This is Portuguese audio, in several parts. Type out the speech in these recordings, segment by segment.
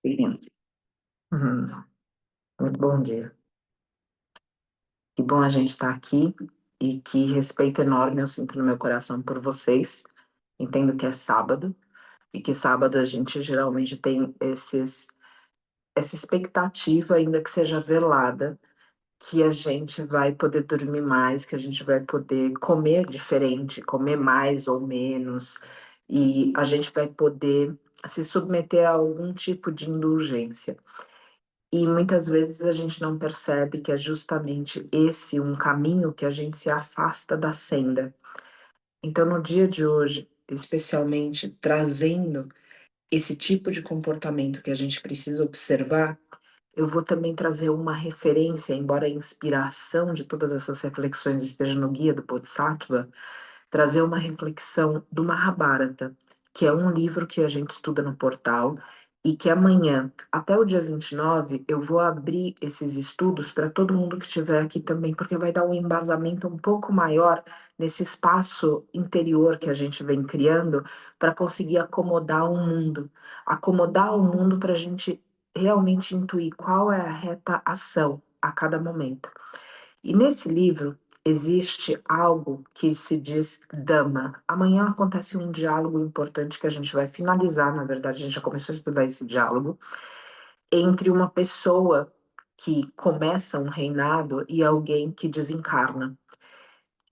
Sim. Uhum. Muito bom dia. Que bom a gente estar aqui e que respeito enorme eu sinto no meu coração por vocês. Entendo que é sábado e que sábado a gente geralmente tem essa expectativa, ainda que seja velada, que a gente vai poder dormir mais, que a gente vai poder comer diferente, comer mais ou menos, e a gente vai poder se submeter a algum tipo de indulgência. E muitas vezes a gente não percebe que é justamente esse um caminho que a gente se afasta da senda. Então, no dia de hoje, especialmente trazendo esse tipo de comportamento que a gente precisa observar, eu vou também trazer uma referência, embora a inspiração de todas essas reflexões esteja no Guia do Bodhisattva, trazer uma reflexão do Mahabharata, que é um livro que a gente estuda no portal e que amanhã, até o dia 29, eu vou abrir esses estudos para todo mundo que estiver aqui também, porque vai dar um embasamento um pouco maior nesse espaço interior que a gente vem criando para conseguir acomodar o mundo para a gente realmente intuir qual é a reta ação a cada momento. E nesse livro existe algo que se diz Dhamma. Amanhã acontece um diálogo importante que a gente vai finalizar, na verdade, a gente já começou a estudar esse diálogo, entre uma pessoa que começa um reinado e alguém que desencarna.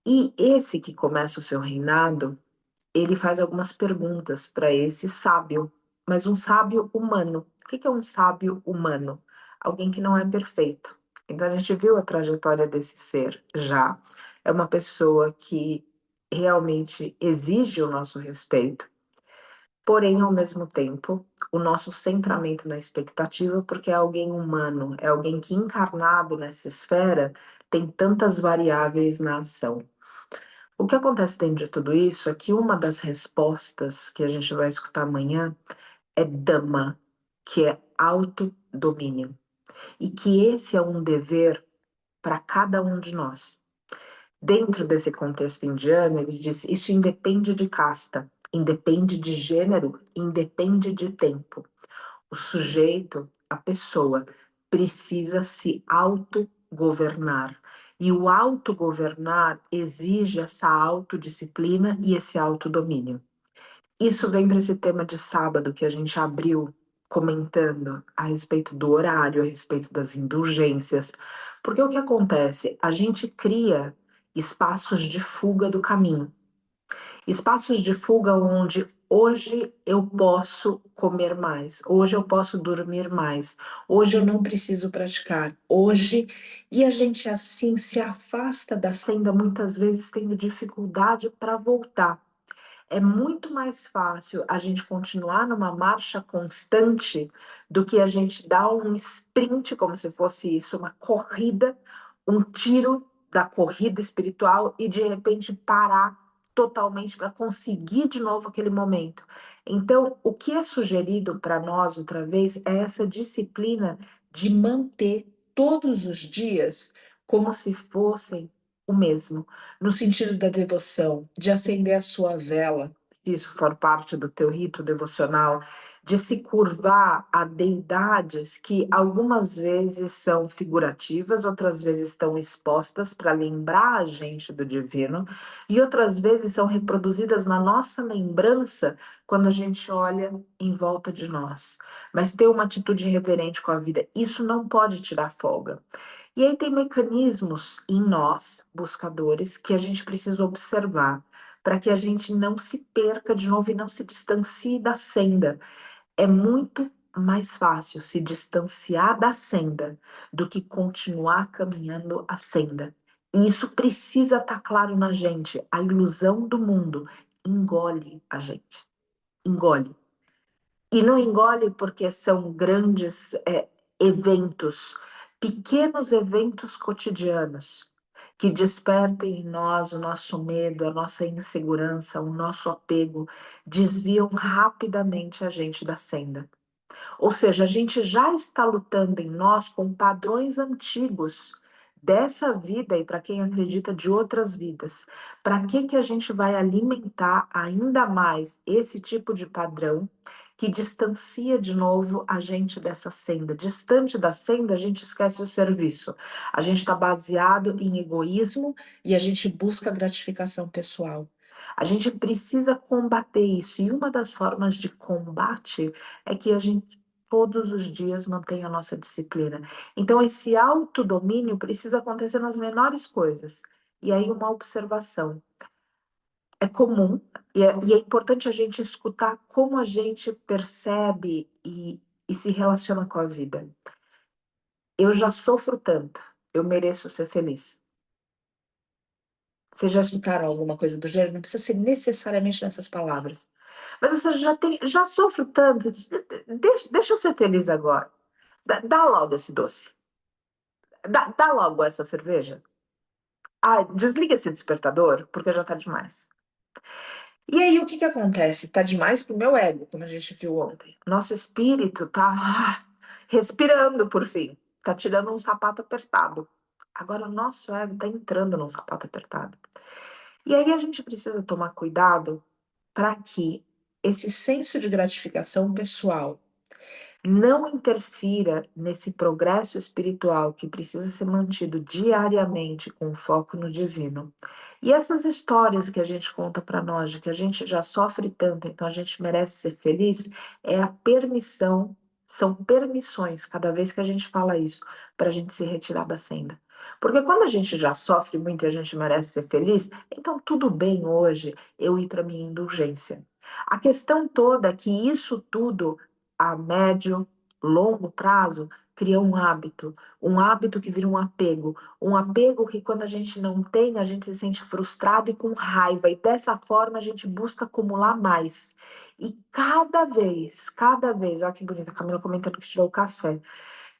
E esse que começa o seu reinado, ele faz algumas perguntas para esse sábio, mas um sábio humano. O que é um sábio humano? Alguém que não é perfeito. Então a gente viu a trajetória desse ser já. É uma pessoa que realmente exige o nosso respeito, porém, ao mesmo tempo, o nosso centramento na expectativa, porque é alguém humano, é alguém que encarnado nessa esfera tem tantas variáveis na ação. O que acontece dentro de tudo isso é que uma das respostas que a gente vai escutar amanhã é Dhamma, que é autodomínio, e que esse é um dever para cada um de nós. Dentro desse contexto indiano, ele diz: isso independe de casta, independe de gênero, independe de tempo. O sujeito, a pessoa, precisa se autogovernar. E o autogovernar exige essa autodisciplina e esse autodomínio. Isso vem para esse tema de sábado que a gente abriu comentando a respeito do horário, a respeito das indulgências. Porque o que acontece? A gente cria espaços de fuga do caminho. Espaços de fuga onde hoje eu posso comer mais, hoje eu posso dormir mais, hoje eu não preciso praticar, hoje. E a gente assim se afasta da senda, muitas vezes tendo dificuldade para voltar. É muito mais fácil a gente continuar numa marcha constante do que a gente dar um sprint, como se fosse isso, uma corrida, um tiro da corrida espiritual e de repente parar totalmente para conseguir de novo aquele momento. Então, o que é sugerido para nós outra vez é essa disciplina de manter todos os dias como se fossem o mesmo, no sentido da devoção, de acender a sua vela, se isso for parte do teu rito devocional, de se curvar a deidades que algumas vezes são figurativas, outras vezes estão expostas para lembrar a gente do divino, e outras vezes são reproduzidas na nossa lembrança quando a gente olha em volta de nós. Mas ter uma atitude reverente com a vida, isso não pode tirar folga. E aí tem mecanismos em nós, buscadores, que a gente precisa observar para que a gente não se perca de novo e não se distancie da senda. É muito mais fácil se distanciar da senda do que continuar caminhando a senda. E isso precisa estar claro na gente. A ilusão do mundo engole a gente. Engole. E não engole porque são grandes eventos, pequenos eventos cotidianos que despertem em nós o nosso medo, a nossa insegurança, o nosso apego, desviam rapidamente a gente da senda. Ou seja, a gente já está lutando em nós com padrões antigos dessa vida e para quem acredita de outras vidas. Para que a gente vai alimentar ainda mais esse tipo de padrão que distancia de novo a gente dessa senda. Distante da senda, a gente esquece o serviço. A gente está baseado em egoísmo e a gente busca gratificação pessoal. A gente precisa combater isso. E uma das formas de combate é que a gente todos os dias mantenha a nossa disciplina. Então, esse autodomínio precisa acontecer nas menores coisas. E aí, uma observação. É comum e é importante a gente escutar como a gente percebe e se relaciona com a vida. Eu já sofro tanto, eu mereço ser feliz. Vocês já escutaram alguma coisa do gênero? Não precisa ser necessariamente nessas palavras. Mas você já sofro tanto, deixa eu ser feliz agora. Dá logo esse doce. Dá logo essa cerveja. Ah, desliga esse despertador, porque já tá demais. E aí, o que que acontece? Tá demais pro meu ego, como a gente viu ontem. Nosso espírito tá respirando por fim. Tá tirando um sapato apertado. Agora, o nosso ego tá entrando num sapato apertado. E aí, a gente precisa tomar cuidado para que esse senso de gratificação pessoal não interfira nesse progresso espiritual que precisa ser mantido diariamente com foco no divino. E essas histórias que a gente conta para nós, de que a gente já sofre tanto, então a gente merece ser feliz, é a permissão, são permissões, cada vez que a gente fala isso, para a gente se retirar da senda. Porque quando a gente já sofre muito e a gente merece ser feliz, então tudo bem hoje eu ir para minha indulgência. A questão toda é que isso tudo a médio, longo prazo, cria um hábito que vira um apego que quando a gente não tem, a gente se sente frustrado e com raiva, e dessa forma a gente busca acumular mais. E cada vez, olha que bonita, a Camila comentando que tirou o café.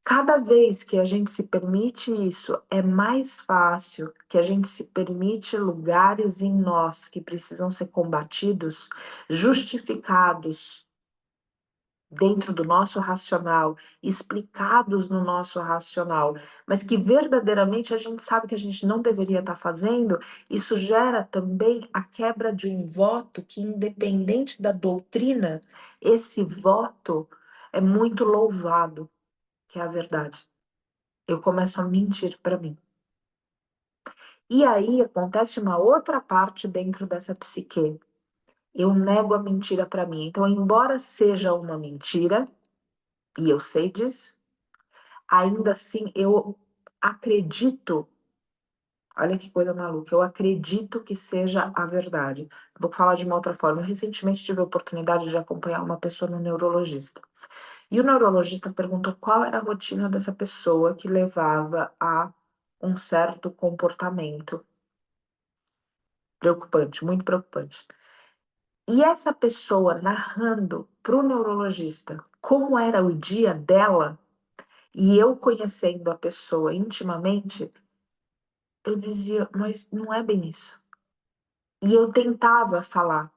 Cada vez que a gente se permite isso, é mais fácil que a gente se permite lugares em nós que precisam ser combatidos, justificados dentro do nosso racional, explicados no nosso racional, mas que verdadeiramente a gente sabe que a gente não deveria estar fazendo, isso gera também a quebra de um voto que, independente da doutrina, esse voto é muito louvado, que é a verdade. Eu começo a mentir para mim. E aí acontece uma outra parte dentro dessa psique. Eu nego a mentira para mim. Então, embora seja uma mentira, e eu sei disso, ainda assim eu acredito, olha que coisa maluca, eu acredito que seja a verdade. Vou falar de uma outra forma. Eu recentemente tive a oportunidade de acompanhar uma pessoa no neurologista. E o neurologista perguntou qual era a rotina dessa pessoa que levava a um certo comportamento preocupante, muito preocupante. E essa pessoa narrando para o neurologista como era o dia dela, e eu conhecendo a pessoa intimamente, eu dizia, mas não é bem isso. E eu tentava falar.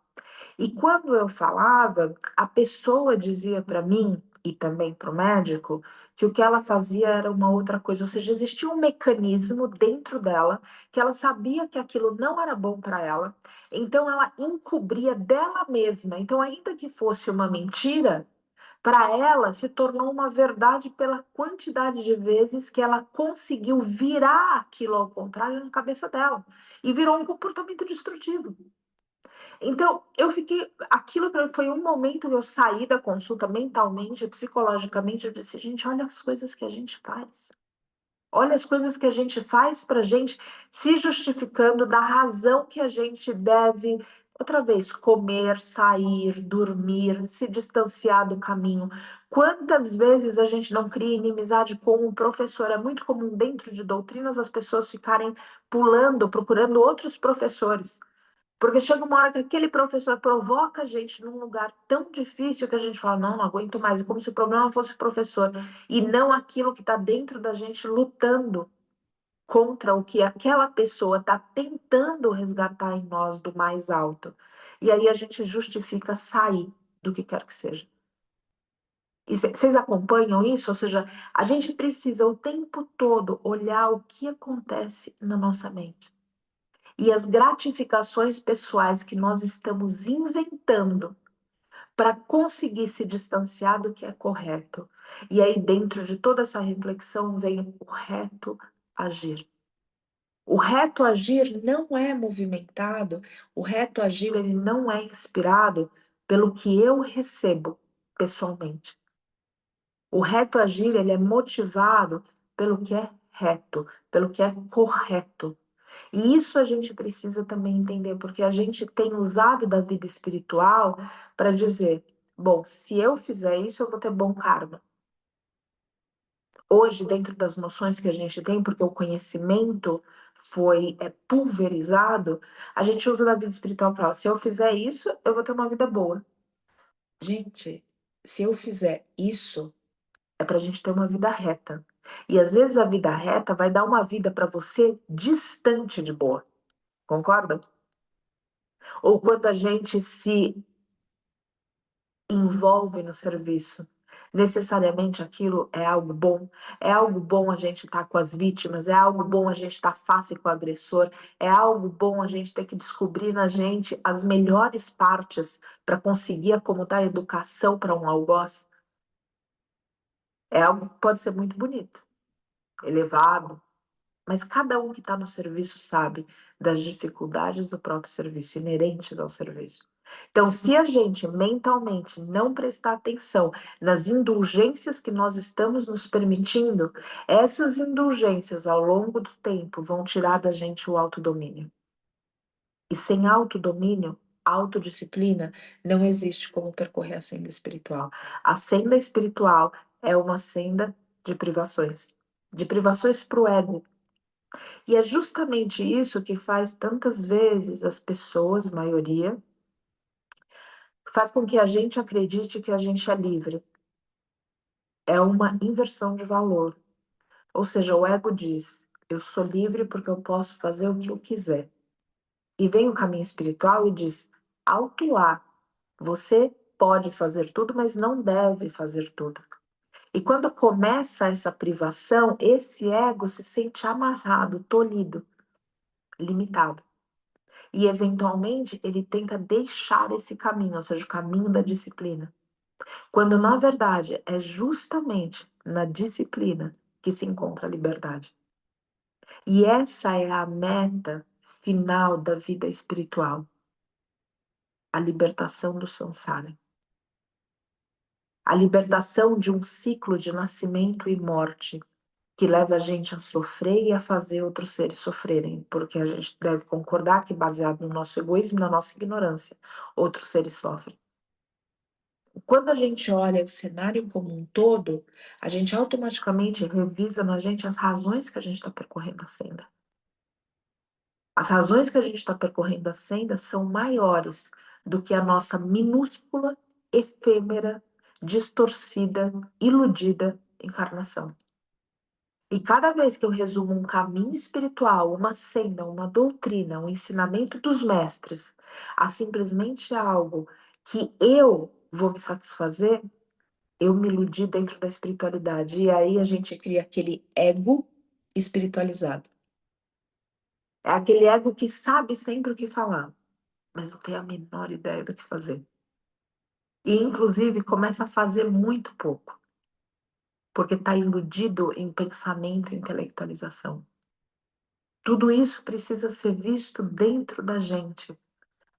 E quando eu falava, a pessoa dizia para mim, e também para o médico, que o que ela fazia era uma outra coisa. Ou seja, existia um mecanismo dentro dela que ela sabia que aquilo não era bom para ela, então ela encobria dela mesma. Então, ainda que fosse uma mentira, para ela se tornou uma verdade pela quantidade de vezes que ela conseguiu virar aquilo ao contrário na cabeça dela. E virou um comportamento destrutivo. Então, eu fiquei. Aquilo pra mim foi um momento que eu saí da consulta mentalmente, psicologicamente. Eu disse, gente, olha as coisas que a gente faz. Olha as coisas que a gente faz para a gente se justificando da razão que a gente deve, outra vez, comer, sair, dormir, se distanciar do caminho. Quantas vezes a gente não cria inimizade com o professor? É muito comum dentro de doutrinas as pessoas ficarem pulando, procurando outros professores. Porque chega uma hora que aquele professor provoca a gente num lugar tão difícil que a gente fala, não, não aguento mais. É como se o problema fosse o professor e não aquilo que está dentro da gente lutando contra o que aquela pessoa está tentando resgatar em nós do mais alto. E aí a gente justifica sair do que quer que seja. E vocês acompanham isso? Ou seja, a gente precisa o tempo todo olhar o que acontece na nossa mente. E as gratificações pessoais que nós estamos inventando para conseguir se distanciar do que é correto. E aí, dentro de toda essa reflexão, vem o reto agir. O reto agir não é movimentado, o reto agir ele não é inspirado pelo que eu recebo pessoalmente. O reto agir ele é motivado pelo que é reto, pelo que é correto. E isso a gente precisa também entender, porque a gente tem usado da vida espiritual para dizer, bom, se eu fizer isso, eu vou ter bom karma. Hoje, dentro das noções que a gente tem, porque o conhecimento foi pulverizado, a gente usa da vida espiritual para, se eu fizer isso, eu vou ter uma vida boa. Gente, se eu fizer isso, é para a gente ter uma vida reta. E às vezes a vida reta vai dar uma vida para você distante de boa. Concorda? Ou quando a gente se envolve no serviço, necessariamente aquilo é algo bom a gente estar com as vítimas, é algo bom a gente estar face com o agressor, é algo bom a gente ter que descobrir na gente as melhores partes para conseguir acomodar a educação para um algoz. É algo que pode ser muito bonito, elevado, mas cada um que está no serviço sabe das dificuldades do próprio serviço, inerentes ao serviço. Então, se a gente mentalmente não prestar atenção nas indulgências que nós estamos nos permitindo, essas indulgências ao longo do tempo vão tirar da gente o autodomínio. E sem autodomínio, autodisciplina, não existe como percorrer a senda espiritual. A senda espiritual é uma senda de privações para o ego. E é justamente isso que faz tantas vezes as pessoas, maioria, faz com que a gente acredite que a gente é livre. É uma inversão de valor. Ou seja, o ego diz: eu sou livre porque eu posso fazer o que eu quiser. E vem o caminho espiritual e diz: alto lá, você pode fazer tudo, mas não deve fazer tudo. E quando começa essa privação, esse ego se sente amarrado, tolhido, limitado. E, eventualmente, ele tenta deixar esse caminho, ou seja, o caminho da disciplina. Quando, na verdade, é justamente na disciplina que se encontra a liberdade. E essa é a meta final da vida espiritual. A libertação do samsara. A libertação de um ciclo de nascimento e morte que leva a gente a sofrer e a fazer outros seres sofrerem, porque a gente deve concordar que, baseado no nosso egoísmo e na nossa ignorância, outros seres sofrem. Quando a gente olha o cenário como um todo, a gente automaticamente revisa na gente as razões que a gente está percorrendo a senda. As razões que a gente está percorrendo a senda são maiores do que a nossa minúscula, efêmera, distorcida, iludida encarnação. E cada vez que eu resumo um caminho espiritual, uma senda, uma doutrina, um ensinamento dos mestres, a simplesmente algo que eu vou me satisfazer, eu me iludi dentro da espiritualidade. E aí a gente cria aquele ego espiritualizado. É aquele ego que sabe sempre o que falar, mas não tem a menor ideia do que fazer. E, inclusive, começa a fazer muito pouco, porque está iludido em pensamento e intelectualização. Tudo isso precisa ser visto dentro da gente.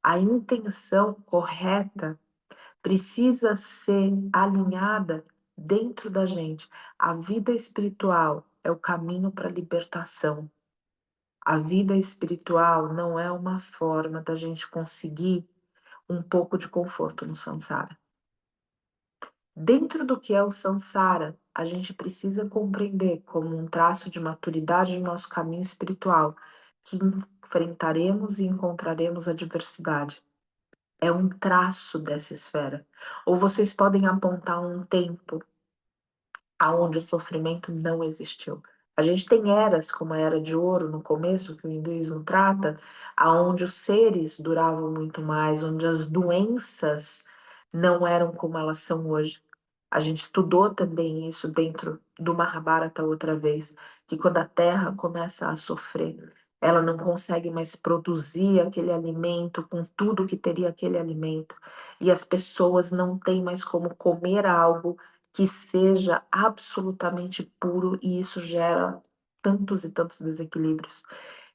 A intenção correta precisa ser alinhada dentro da gente. A vida espiritual é o caminho para a libertação. A vida espiritual não é uma forma da gente conseguir um pouco de conforto no samsara. Dentro do que é o samsara, a gente precisa compreender como um traço de maturidade no nosso caminho espiritual, que enfrentaremos e encontraremos a diversidade. É um traço dessa esfera. Ou vocês podem apontar um tempo aonde o sofrimento não existiu. A gente tem eras, como a Era de Ouro, no começo, que o hinduísmo trata, aonde os seres duravam muito mais, onde as doenças não eram como elas são hoje. A gente estudou também isso dentro do Mahabharata outra vez, que quando a Terra começa a sofrer, ela não consegue mais produzir aquele alimento com tudo que teria aquele alimento, e as pessoas não têm mais como comer algo que seja absolutamente puro, e isso gera tantos e tantos desequilíbrios.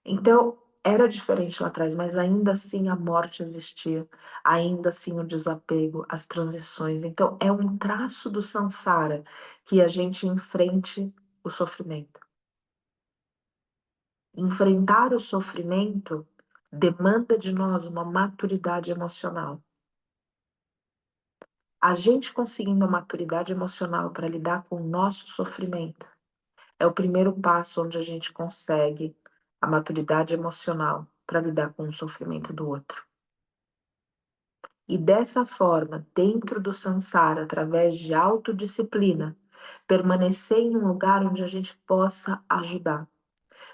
Então, era diferente lá atrás, mas ainda assim a morte existia, ainda assim o desapego, as transições. Então, é um traço do samsara que a gente enfrente o sofrimento. Enfrentar o sofrimento demanda de nós uma maturidade emocional. A gente conseguindo a maturidade emocional para lidar com o nosso sofrimento é o primeiro passo onde a gente consegue a maturidade emocional para lidar com o sofrimento do outro. E dessa forma, dentro do samsara, através de autodisciplina, permanecer em um lugar onde a gente possa ajudar.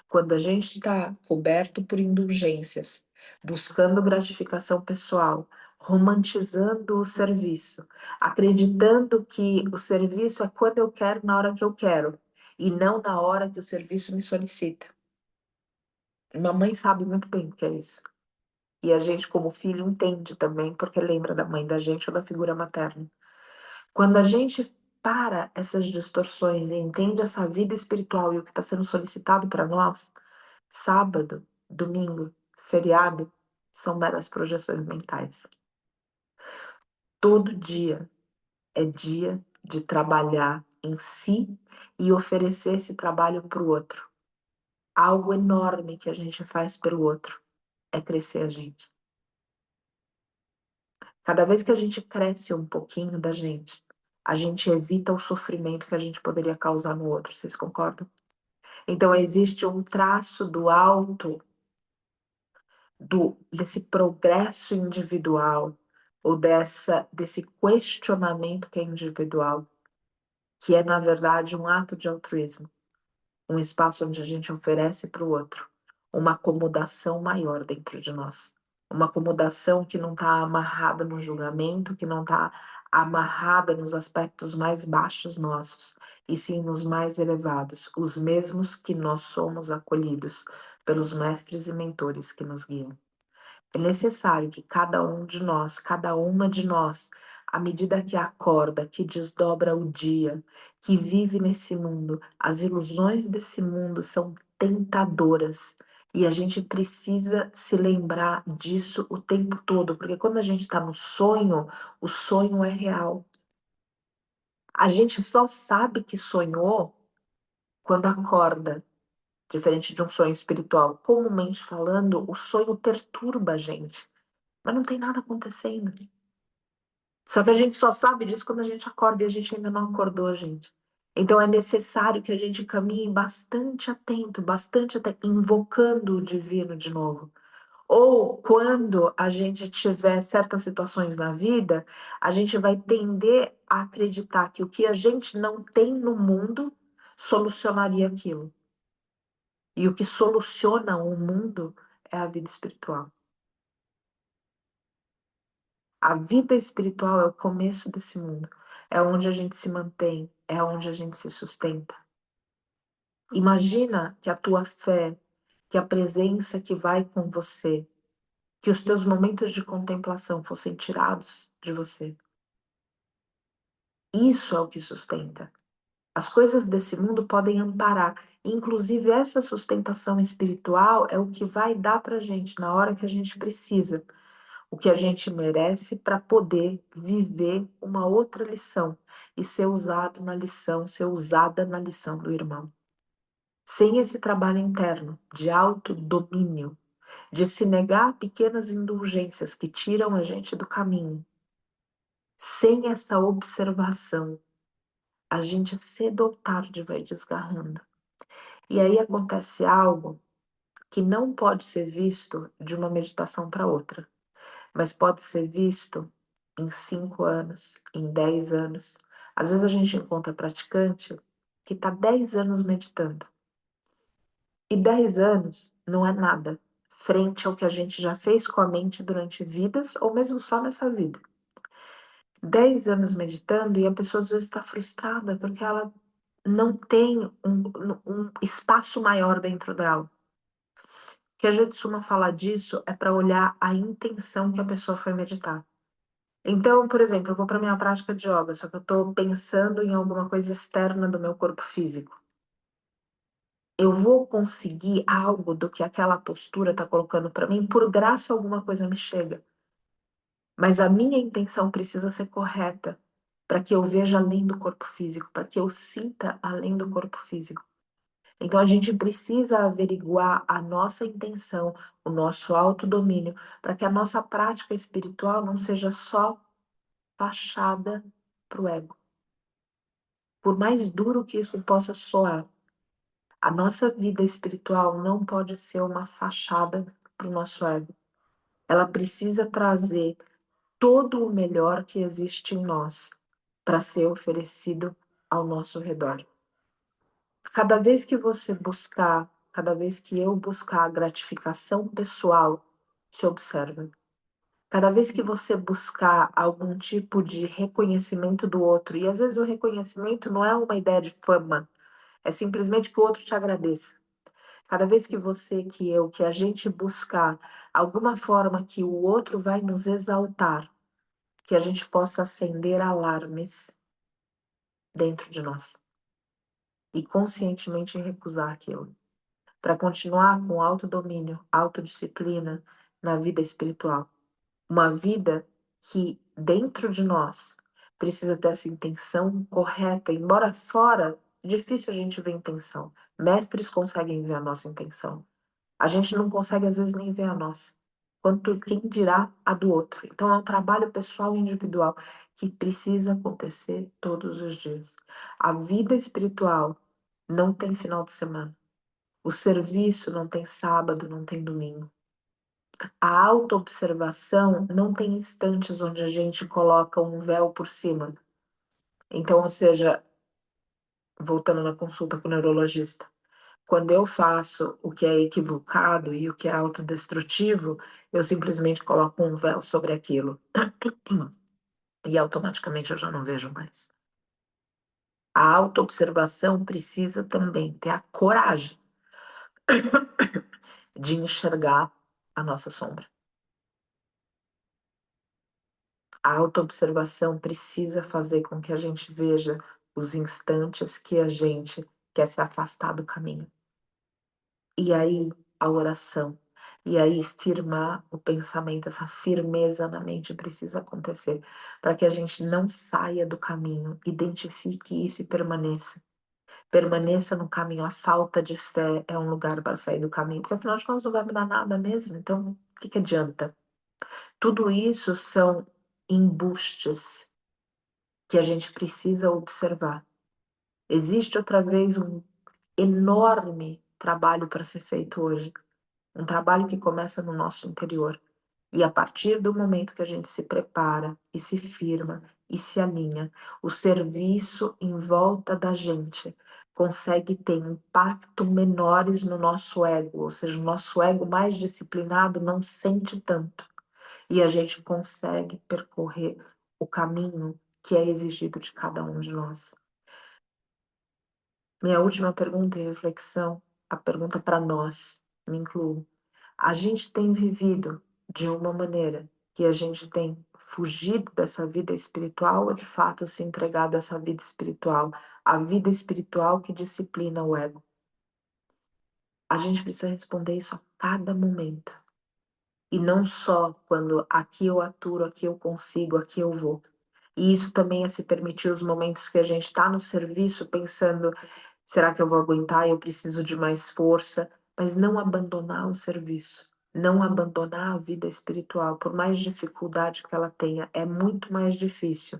Quando a gente está coberto por indulgências, buscando gratificação pessoal, romantizando o serviço, acreditando que o serviço é quando eu quero, na hora que eu quero, e não na hora que o serviço me solicita. Mamãe sabe muito bem o que é isso. E a gente, como filho, entende também, porque lembra da mãe da gente ou da figura materna. Quando a gente para essas distorções e entende essa vida espiritual e o que está sendo solicitado para nós, sábado, domingo, feriado, são meras projeções mentais. Todo dia é dia de trabalhar em si e oferecer esse trabalho para o outro. Algo enorme que a gente faz pelo outro é crescer a gente. Cada vez que a gente cresce um pouquinho da gente, a gente evita o sofrimento que a gente poderia causar no outro. Vocês concordam? Então, existe um traço do alto, desse progresso individual, ou desse questionamento que é individual, que é, na verdade, um ato de altruísmo. Um espaço onde a gente oferece para o outro uma acomodação maior dentro de nós. Uma acomodação que não está amarrada no julgamento, que não está amarrada nos aspectos mais baixos nossos, e sim nos mais elevados, os mesmos que nós somos acolhidos pelos mestres e mentores que nos guiam. É necessário que cada um de nós, cada uma de nós, à medida que acorda, que desdobra o dia, que vive nesse mundo, as ilusões desse mundo são tentadoras. E a gente precisa se lembrar disso o tempo todo, porque quando a gente está no sonho, o sonho é real. A gente só sabe que sonhou quando acorda, diferente de um sonho espiritual. Comumente falando, o sonho perturba a gente. Mas não tem nada acontecendo. Só que a gente só sabe disso quando a gente acorda e a gente ainda não acordou, gente. Então é necessário que a gente caminhe bastante atento, invocando o divino de novo. Ou quando a gente tiver certas situações na vida, a gente vai tender a acreditar que o que a gente não tem no mundo solucionaria aquilo. E o que soluciona o mundo é a vida espiritual. A vida espiritual é o começo desse mundo. É onde a gente se mantém, é onde a gente se sustenta. Imagina que a tua fé, que a presença que vai com você, que os teus momentos de contemplação fossem tirados de você. Isso é o que sustenta. As coisas desse mundo podem amparar. Inclusive, essa sustentação espiritual é o que vai dar pra gente na hora que a gente precisa. O que a gente merece para poder viver uma outra lição e ser usado na lição, ser usada na lição do irmão. Sem esse trabalho interno de autodomínio, de se negar a pequenas indulgências que tiram a gente do caminho, sem essa observação, a gente cedo ou tarde vai desgarrando. E aí acontece algo que não pode ser visto de uma meditação para outra, mas pode ser visto em 5 anos, em 10 anos. Às vezes a gente encontra praticante que está 10 anos meditando. E 10 anos não é nada frente ao que a gente já fez com a mente durante vidas ou mesmo só nessa vida. 10 anos meditando e a pessoa às vezes está frustrada porque ela não tem um espaço maior dentro dela. que a gente costuma falar disso é para olhar a intenção que a pessoa foi meditar. Então, por exemplo, eu vou para minha prática de yoga, só que eu estou pensando em alguma coisa externa do meu corpo físico. Eu vou conseguir algo do que aquela postura está colocando para mim, por graça alguma coisa me chega. Mas a minha intenção precisa ser correta para que eu veja além do corpo físico, para que eu sinta além do corpo físico. Então a gente precisa averiguar a nossa intenção, o nosso autodomínio, para que a nossa prática espiritual não seja só fachada para o ego. Por mais duro que isso possa soar, a nossa vida espiritual não pode ser uma fachada para o nosso ego. Ela precisa trazer todo o melhor que existe em nós para ser oferecido ao nosso redor. Cada vez que você buscar, cada vez que eu buscar a gratificação pessoal, se observa. Cada vez que você buscar algum tipo de reconhecimento do outro, e às vezes o reconhecimento não é uma ideia de fama, é simplesmente que o outro te agradeça. Cada vez que você, que eu, que a gente buscar alguma forma que o outro vai nos exaltar, que a gente possa acender alarmes dentro de nós e conscientemente recusar aquilo, para continuar com autodomínio, autodisciplina na vida espiritual. Uma vida que dentro de nós precisa ter essa intenção correta, embora fora, difícil a gente ver intenção. Mestres conseguem ver a nossa intenção. A gente não consegue, às vezes, nem ver a nossa. Quanto quem dirá a do outro. Então, é um trabalho pessoal e individual que precisa acontecer todos os dias. A vida espiritual não tem final de semana. O serviço não tem sábado, não tem domingo. A autoobservação não tem instantes onde a gente coloca um véu por cima. Então, ou seja, voltando na consulta com o neurologista, quando eu faço o que é equivocado e o que é autodestrutivo, eu simplesmente coloco um véu sobre aquilo e automaticamente eu já não vejo mais. A autoobservação precisa também ter a coragem de enxergar a nossa sombra. A autoobservação precisa fazer com que a gente veja os instantes que a gente quer se afastar do caminho. E aí, a oração. E aí, firmar o pensamento, essa firmeza na mente precisa acontecer para que a gente não saia do caminho, identifique isso e permaneça. Permaneça no caminho. A falta de fé é um lugar para sair do caminho, porque afinal de contas não vai mudar nada mesmo. Então, o que adianta? Tudo isso são embustes que a gente precisa observar. Existe outra vez um enorme trabalho para ser feito hoje. Um trabalho que começa no nosso interior. E a partir do momento que a gente se prepara e se firma e se alinha, o serviço em volta da gente consegue ter impacto menores no nosso ego, ou seja, o nosso ego mais disciplinado não sente tanto. E a gente consegue percorrer o caminho que é exigido de cada um de nós. Minha última pergunta e reflexão, a pergunta para nós, me incluo. A gente tem vivido de uma maneira que a gente tem fugido dessa vida espiritual ou de fato se entregado a essa vida espiritual, a vida espiritual que disciplina o ego? A gente precisa responder isso a cada momento. E não só quando aqui eu aturo, aqui eu consigo, aqui eu vou. E isso também é se permitir os momentos que a gente está no serviço pensando: será que eu vou aguentar? Eu preciso de mais força. Mas não abandonar o serviço, não abandonar a vida espiritual, por mais dificuldade que ela tenha, é muito mais difícil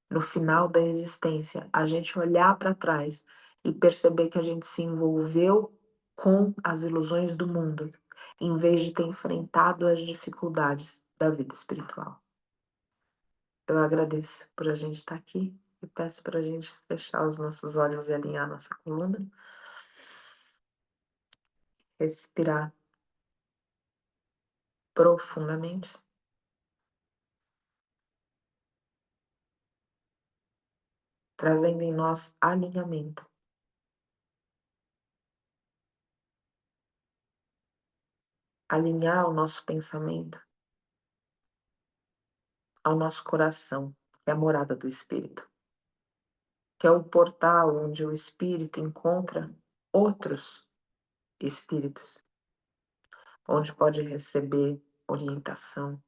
no final da existência a gente olhar para trás e perceber que a gente se envolveu com as ilusões do mundo, em vez de ter enfrentado as dificuldades da vida espiritual. Eu agradeço por a gente estar aqui e peço para a gente fechar os nossos olhos e alinhar nossa coluna. Respirar profundamente, trazendo em nós alinhamento. alinhar o nosso pensamento ao nosso coração, que é a morada do Espírito, que é o portal onde o Espírito encontra outros espíritos, onde pode receber orientação.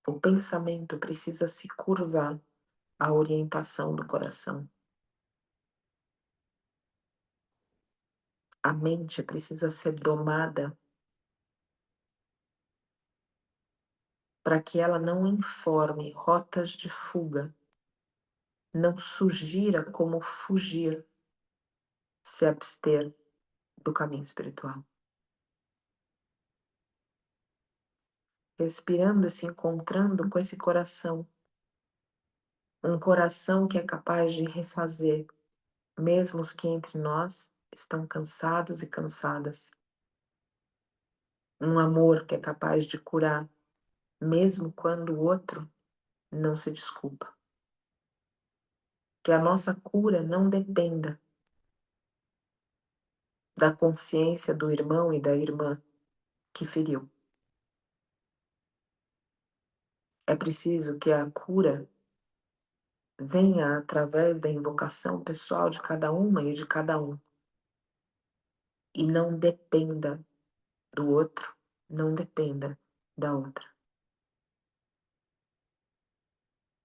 O pensamento precisa se curvar à orientação do coração. A mente precisa ser domada para que ela não informe rotas de fuga, não sugira como fugir, se abster do caminho espiritual. Respirando e se encontrando com esse coração, um coração que é capaz de refazer, mesmo os que entre nós estão cansados e cansadas. Um amor que é capaz de curar, mesmo quando o outro não se desculpa. Que a nossa cura não dependa da consciência do irmão e da irmã que feriu. É preciso que a cura venha através da invocação pessoal de cada uma e de cada um, e não dependa do outro, não dependa da outra.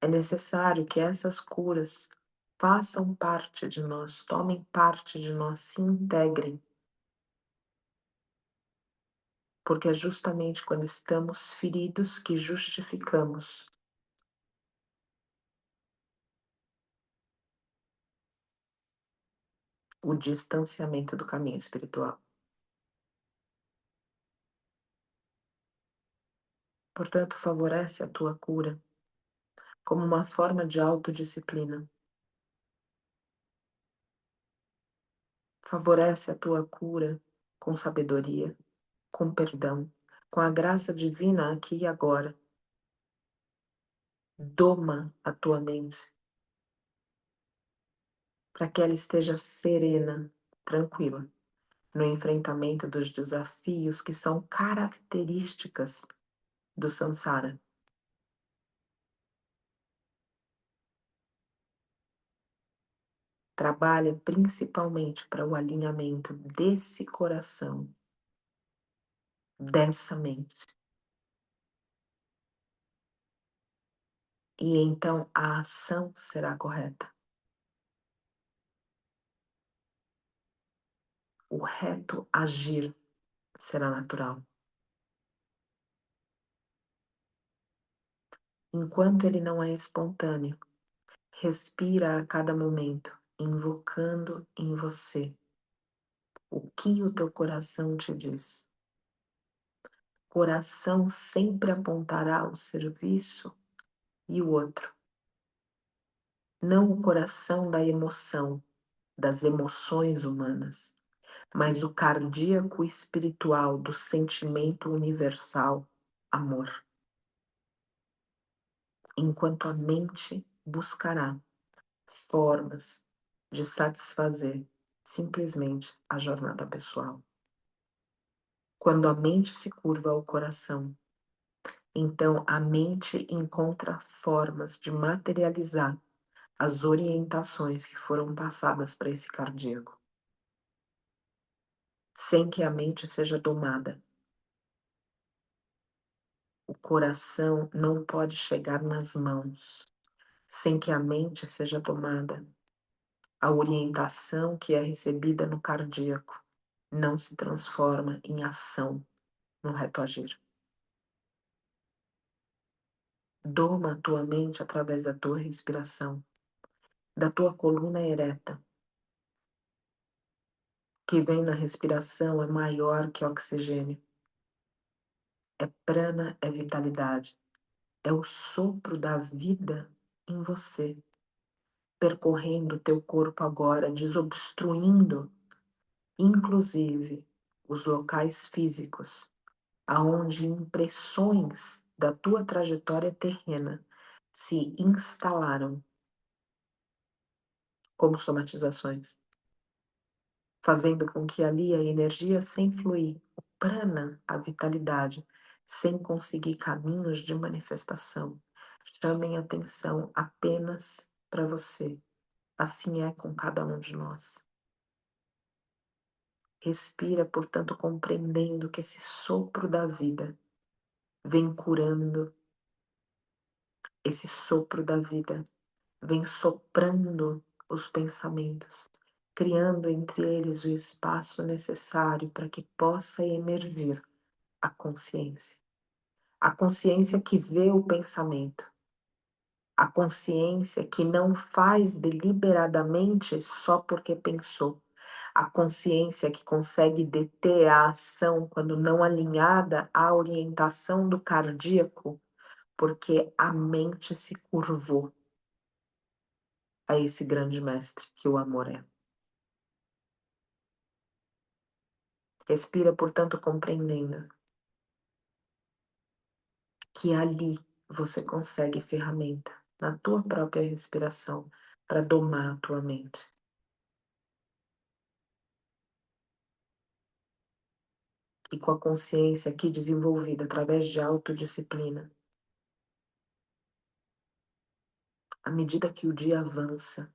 É necessário que essas curas façam parte de nós, tomem parte de nós, se integrem, porque é justamente quando estamos feridos que justificamos o distanciamento do caminho espiritual. Portanto, favorece a tua cura como uma forma de autodisciplina. Favorece a tua cura com sabedoria, com perdão, com a graça divina aqui e agora. Doma a tua mente para que ela esteja serena, tranquila, no enfrentamento dos desafios que são características do samsara. Trabalha principalmente para o alinhamento desse coração, dessa mente. E então a ação será correta. O reto agir será natural. Enquanto ele não é espontâneo, respira a cada momento, invocando em você o que o teu coração te diz. Coração sempre apontará o serviço e o outro. Não o coração da emoção, das emoções humanas, mas o cardíaco espiritual do sentimento universal, amor. Enquanto a mente buscará formas de satisfazer simplesmente a jornada pessoal. Quando a mente se curva ao coração, então a mente encontra formas de materializar as orientações que foram passadas para esse cardíaco, sem que a mente seja domada. O coração não pode chegar nas mãos sem que a mente seja domada. A orientação que é recebida no cardíaco não se transforma em ação no reto agir. Doma a tua mente através da tua respiração, da tua coluna ereta, que vem na respiração é maior que oxigênio. É prana, é vitalidade, é o sopro da vida em você, percorrendo o teu corpo agora, desobstruindo, inclusive, os locais físicos, aonde impressões da tua trajetória terrena se instalaram como somatizações. fazendo com que ali a energia sem fluir, o prana, a vitalidade, sem conseguir caminhos de manifestação, chamem atenção apenas para você. Assim é com cada um de nós. Respira, portanto, compreendendo que esse sopro da vida vem curando, esse sopro da vida vem soprando os pensamentos, criando entre eles o espaço necessário para que possa emergir a consciência. A consciência que vê o pensamento, a consciência que não faz deliberadamente só porque pensou, a consciência que consegue deter a ação quando não alinhada à orientação do cardíaco, porque a mente se curvou a esse grande mestre que o amor é. Respira, portanto, compreendendo que ali você consegue ferramenta na tua própria respiração para domar a tua mente. E com a consciência aqui desenvolvida através de autodisciplina, à medida que o dia avança,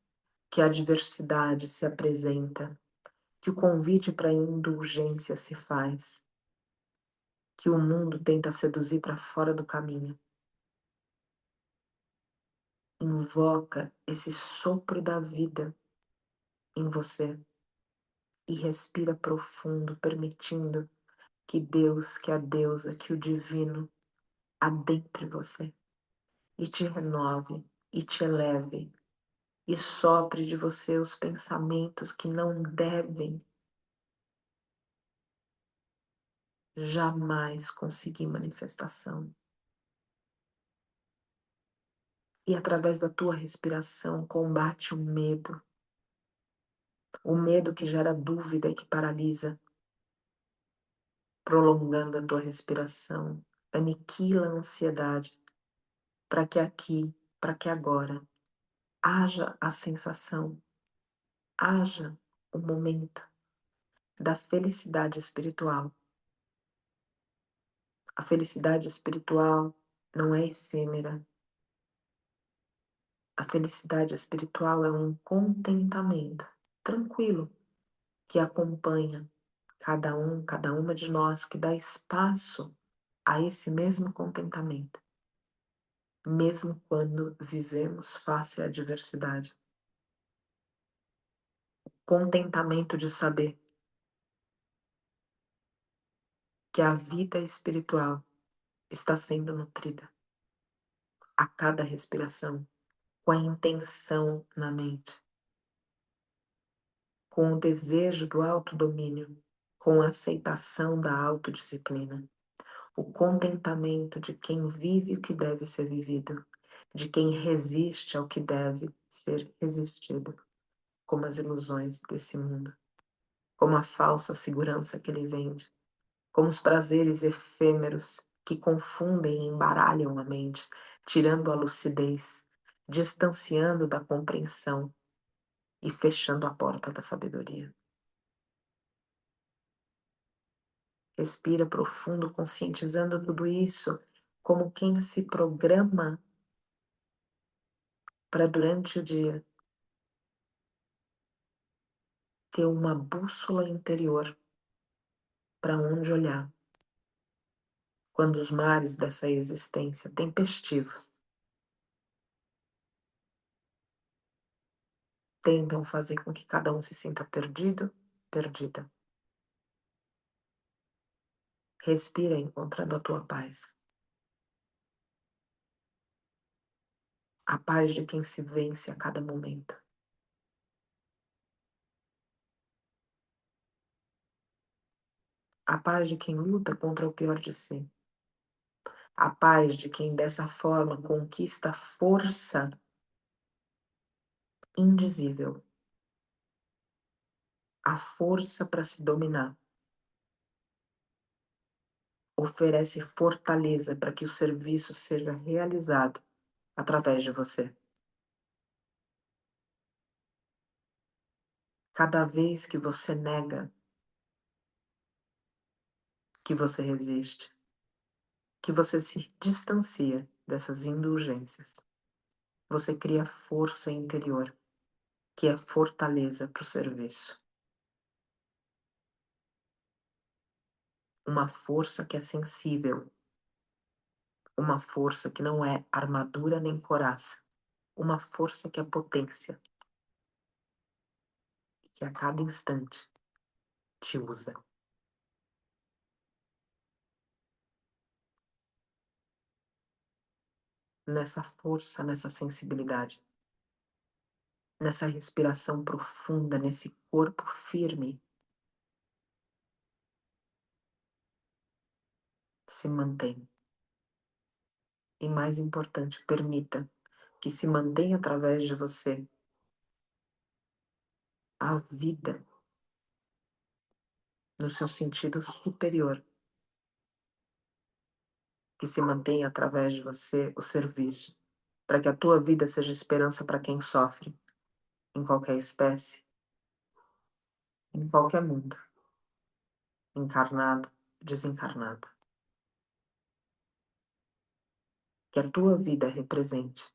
que a adversidade se apresenta, que o convite para a indulgência se faz, que o mundo tenta seduzir para fora do caminho, invoca esse sopro da vida em você e respira profundo, permitindo que Deus, que a deusa, que o divino adentre você e te renove e te eleve e sopre de você os pensamentos que não devem jamais conseguir manifestação. E através da tua respiração combate o medo que gera dúvida e que paralisa, prolongando a tua respiração, aniquila a ansiedade, para que aqui, para que agora, haja a sensação, haja o momento da felicidade espiritual. A felicidade espiritual não é efêmera. A felicidade espiritual é um contentamento tranquilo que acompanha cada uma de nós, que dá espaço a esse mesmo contentamento, mesmo quando vivemos face à adversidade. Contentamento de saber que a vida espiritual está sendo nutrida a cada respiração, com a intenção na mente, com o desejo do autodomínio, com a aceitação da autodisciplina, o contentamento de quem vive o que deve ser vivido, de quem resiste ao que deve ser resistido, como as ilusões desse mundo, como a falsa segurança que ele vende, como os prazeres efêmeros que confundem e embaralham a mente, tirando a lucidez, distanciando da compreensão e fechando a porta da sabedoria. Respira profundo, conscientizando tudo isso como quem se programa para durante o dia ter uma bússola interior para onde olhar quando os mares dessa existência tempestivos tentam fazer com que cada um se sinta perdido, perdida. Respira encontrando a tua paz. A paz de quem se vence a cada momento. A paz de quem luta contra o pior de si. A paz de quem dessa forma conquista força indizível. A força para se dominar. Oferece fortaleza para que o serviço seja realizado através de você. Cada vez que você nega, que você resiste, que você se distancia dessas indulgências, você cria força interior, que é fortaleza para o serviço. Uma força que é sensível, uma força que não é armadura nem coraça, uma força que é potência, que a cada instante te usa. Nessa força, nessa sensibilidade, nessa respiração profunda, nesse corpo firme, se mantém. E mais importante, permita que se mantenha através de você a vida no seu sentido superior, que se mantenha através de você o serviço, para que a tua vida seja esperança para quem sofre, em qualquer espécie, em qualquer mundo, encarnado, desencarnado. Que a tua vida represente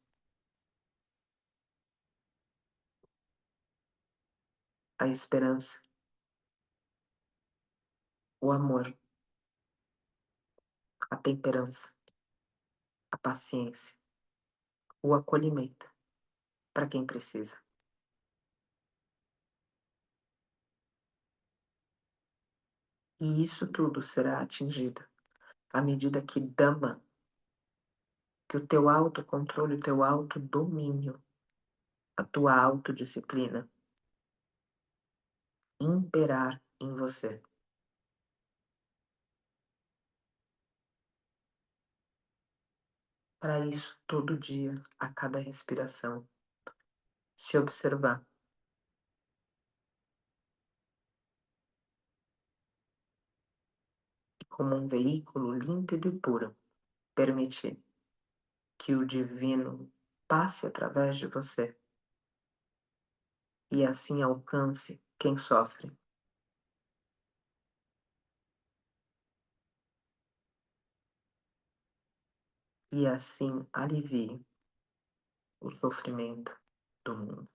a esperança, o amor, a temperança, a paciência, o acolhimento para quem precisa. E isso tudo será atingido à medida que Dhamma, que o teu autocontrole, o teu autodomínio, a tua autodisciplina imperar em você. Para isso, todo dia, a cada respiração, se observar e, como um veículo límpido e puro, permitir que o divino passe através de você e assim alcance quem sofre. E assim alivie o sofrimento do mundo.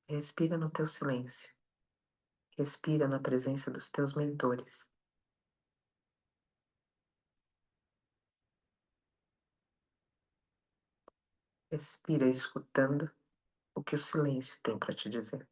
Respira no teu silêncio. Respira na presença dos teus mentores. Respira escutando o que o silêncio tem para te dizer.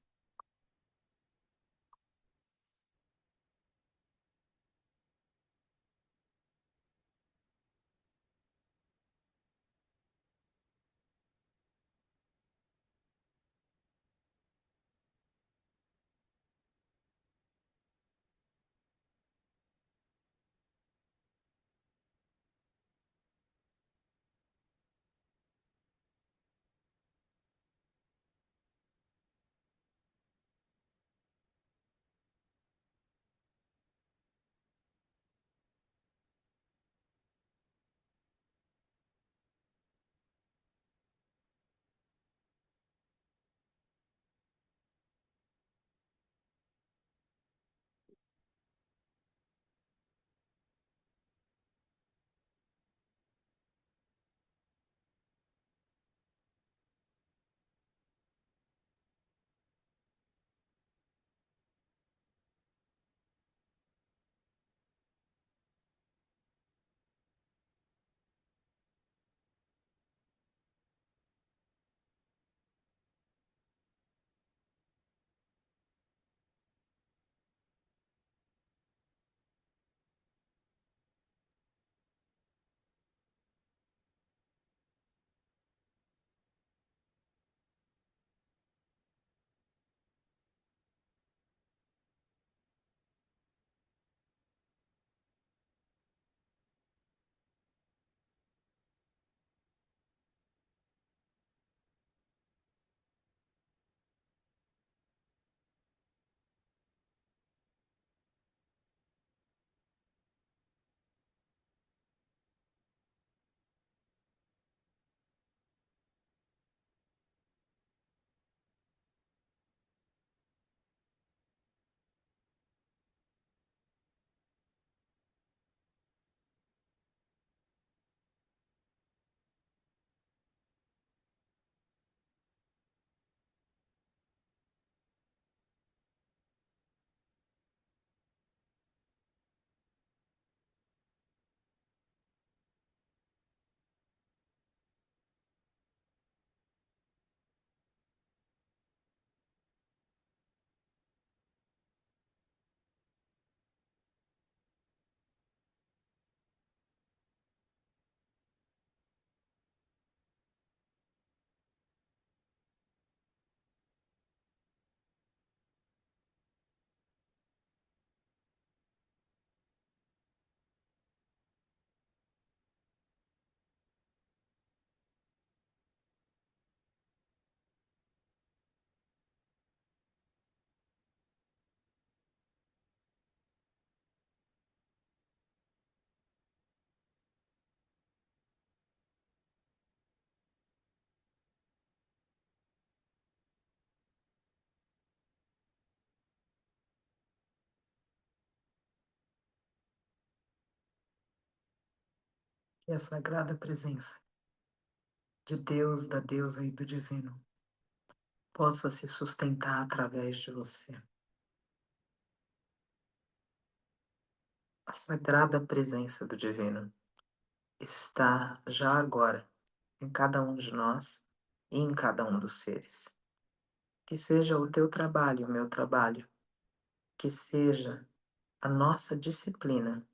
E a sagrada presença de Deus, da deusa e do divino possa se sustentar através de você. A sagrada presença do divino está já agora em cada um de nós e em cada um dos seres. Que seja o teu trabalho, o meu trabalho, que seja a nossa disciplina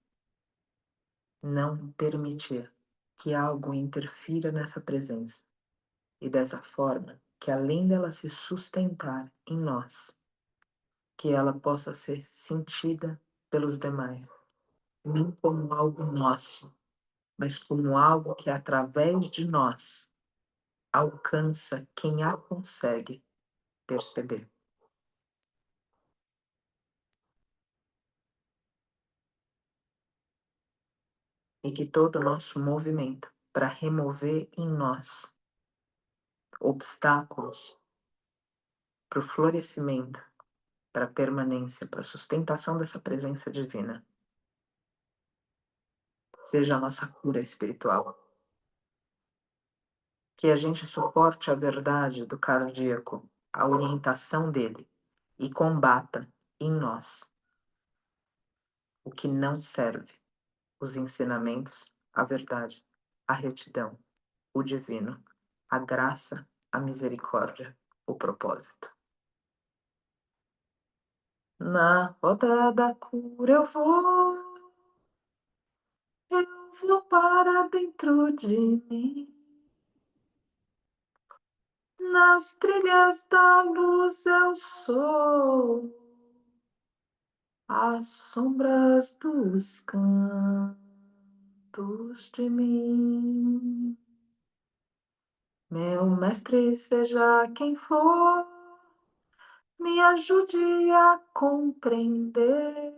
não permitir que algo interfira nessa presença e dessa forma que além dela se sustentar em nós, que ela possa ser sentida pelos demais, não como algo nosso, mas como algo que através de nós alcança quem a consegue perceber. E que todo o nosso movimento para remover em nós obstáculos para o florescimento, para a permanência, para a sustentação dessa presença divina, seja a nossa cura espiritual. Que a gente suporte a verdade do cardíaco, a orientação dele, e combata em nós o que não serve, os ensinamentos, a verdade, a retidão, o divino, a graça, a misericórdia, o propósito. Na roda da cura eu vou para dentro de mim. Nas trilhas da luz eu sou as sombras dos cantos de mim. Meu mestre, seja quem for, me ajude a compreender,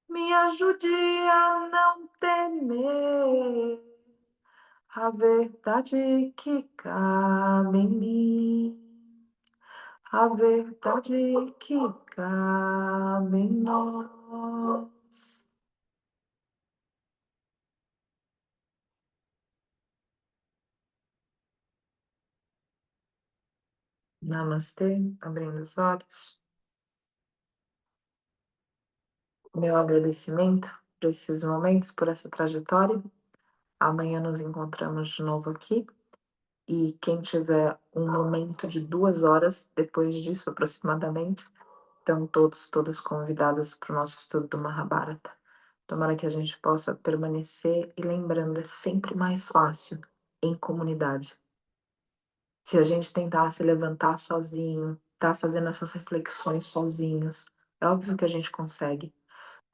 me ajude a não temer a verdade que cabe em mim. A verdade que cabe em nós. Namastê, abrindo os olhos. Meu agradecimento por esses momentos, por essa trajetória. Amanhã nos encontramos de novo aqui. E quem tiver um momento de 2 horas, depois disso aproximadamente, estão todas convidadas para o nosso estudo do Mahabharata. Tomara que a gente possa permanecer e lembrando, é sempre mais fácil em comunidade. Se a gente tentar se levantar sozinho, tá fazendo essas reflexões sozinhos, é óbvio que a gente consegue,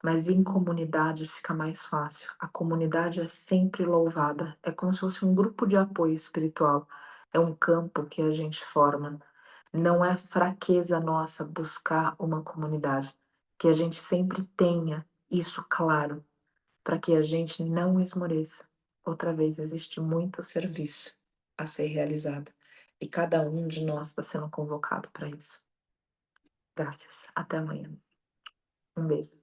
mas em comunidade fica mais fácil. A comunidade é sempre louvada, é como se fosse um grupo de apoio espiritual, é um campo que a gente forma. Não é fraqueza nossa buscar uma comunidade, que a gente sempre tenha isso claro, para que a gente não esmoreça. Outra vez, existe muito serviço a ser realizado e cada um de nós está sendo convocado para isso. Graças. Até amanhã. Um beijo.